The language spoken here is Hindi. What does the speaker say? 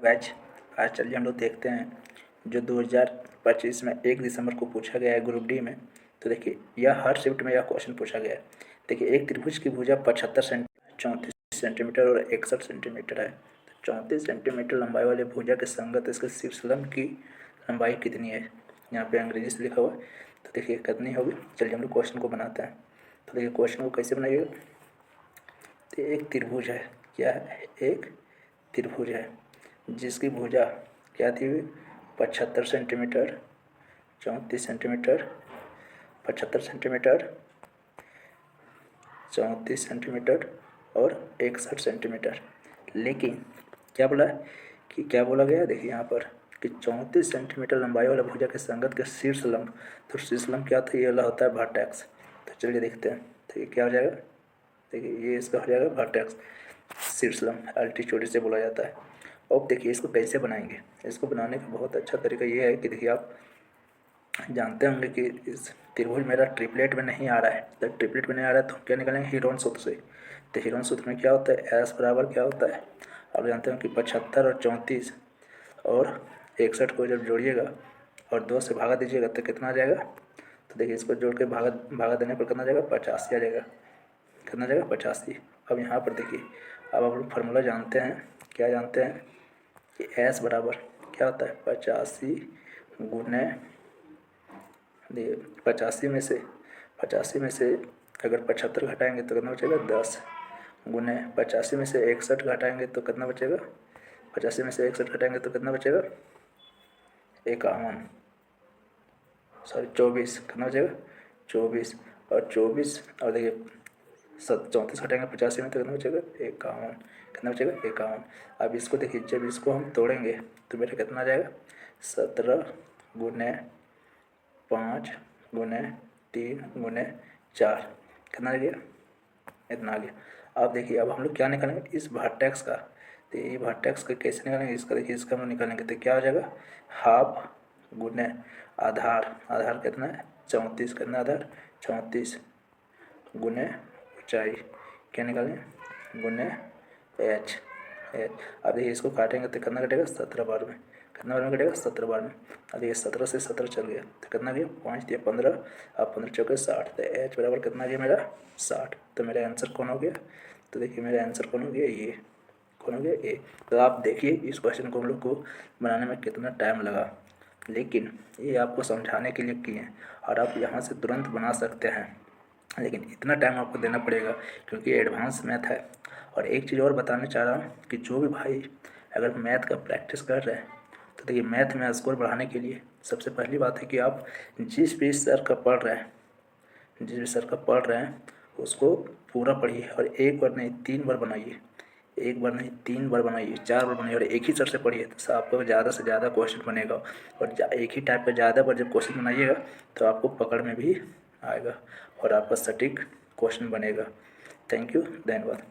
बैच आज चलिए हम लोग देखते हैं जो 2025 में 1 दिसंबर को पूछा गया है ग्रुप डी में। तो देखिए यह हर शिफ्ट में यह क्वेश्चन पूछा गया है। देखिए एक त्रिभुज की भुजा 75 सेंटीमीटर 34 सेंटीमीटर और 61 सेंटीमीटर है। तो 34 सेंटीमीटर लंबाई वाले भुजा के संगत इसके शीर्षलंब की लंबाई कितनी है, यहाँ पे अंग्रेजी से लिखा हुआ है। तो देखिए कितनी होगी, चलिए हम लोग क्वेश्चन को बनाते हैं। तो देखिए क्वेश्चन को कैसे बनाइएगा। तो एक त्रिभुज है, क्या है, एक त्रिभुज है जिसकी भुजा क्या थी, 75 सेंटीमीटर 34 सेंटीमीटर 75 सेंटीमीटर 34 सेंटीमीटर और 61 सेंटीमीटर। लेकिन क्या बोला है कि क्या बोला गया है, देखिए यहाँ पर कि 34 सेंटीमीटर लंबाई वाला भुजा के संगत के शीर्षलंब। तो शीर्षलंब क्या था, ये वाला होता है वर्टेक्स। तो चलिए देखते हैं, तो ये क्या हो जाएगा, देखिए ये इसका हो जाएगा वर्टेक्स, शीर्षलंब एल्टीट्यूड से बोला जाता है। अब देखिए इसको कैसे बनाएंगे। इसको बनाने का बहुत अच्छा तरीका ये है कि देखिए आप जानते होंगे कि इस त्रिभुज मेरा ट्रिपलेट में नहीं आ रहा है। तो ट्रिपलेट में नहीं आ रहा है तो क्या निकालेंगे, हीरोन सूत्र से। तो हीरोन सूत्र में क्या होता है, एस बराबर क्या होता है, आप जानते हो कि 75 और 34 और 61 को जब जोड़िएगा और 2 से भागा दीजिएगा तो कितना आ जाएगा। तो देखिए इसको जोड़ के भागा देने पर कितना आ जाएगा, 85 आ जाएगा। कितना आ जाएगा, 85। अब यहाँ पर देखिए, अब आप लोग फार्मूला जानते हैं, क्या जानते हैं कि एस बराबर क्या होता है, 85 गुने 85 में से अगर 75 घटाएंगे तो कितना बचेगा, 10 गुने 85 में से 61 घटाएंगे तो कितना बचेगा, 85 में से 61 घटाएंगे तो कितना बचेगा, 24। कितना बचेगा, 24 और 24 और देखिए 34 घटाएंगे 85 में तो कितना बचेगा, 51। कितना बचेगा, 51। अब इसको देखिए, जब इसको हम तोड़ेंगे तो मेरा कितना आ जाएगा, 17 गुने 5 गुने 3 गुने 4। कितना आ गया, इतना आ गया। अब देखिए अब हम लोग क्या निकालेंगे, इस वर्टेक्स का। तो ये वर्टेक्स का कैसे निकालेंगे, इसका देखिए, इसका हम लोग निकालेंगे तो क्या हो जाएगा, हाफ गुने आधार। आधार कितना है, 34। कितना आधार, 34 गुने ऊंचाई, क्या निकालें, गुने एच। अब देखिए इसको काटेंगे तो कितना कटेगा, 17 बार में। कितना बार में कटेगा, 17 बार में। अब ये 17 से 17 चल गया तो कितना गया, 5 दिया 15, अब 15 चौके 60। तो एच बराबर कितना गया मेरा, 60। तो मेरा आंसर कौन हो गया, तो देखिए मेरा आंसर कौन हो गया, ये कौन हो गया, ए। तो आप देखिए इस क्वेश्चन को हम लोग को बनाने में कितना टाइम लगा, लेकिन ये आपको समझाने के लिए किए हैं और आप यहाँ से तुरंत बना सकते हैं। लेकिन इतना टाइम आपको देना पड़ेगा क्योंकि एडवांस मैथ है। और एक चीज़ और बताना चाह रहा हूँ कि जो भी भाई अगर मैथ का प्रैक्टिस कर रहे हैं तो देखिए मैथ में स्कोर बढ़ाने के लिए सबसे पहली बात है कि आप जिस भी सर का पढ़ रहे हैं, जिस भी सर का पढ़ रहे हैं उसको पूरा पढ़िए और एक बार नहीं 3 बार बनाइए। एक बार नहीं 3 बार बनाइए, 4 बार बनाइए और एक ही सर से पढ़िए तो आपको ज़्यादा से ज़्यादा क्वेश्चन बनेगा। और एक ही टाइप का ज़्यादा बार जब क्वेश्चन बनाइएगा तो आपको पकड़ में भी आएगा और आपका सटीक क्वेश्चन बनेगा। थैंक यू, धन्यवाद।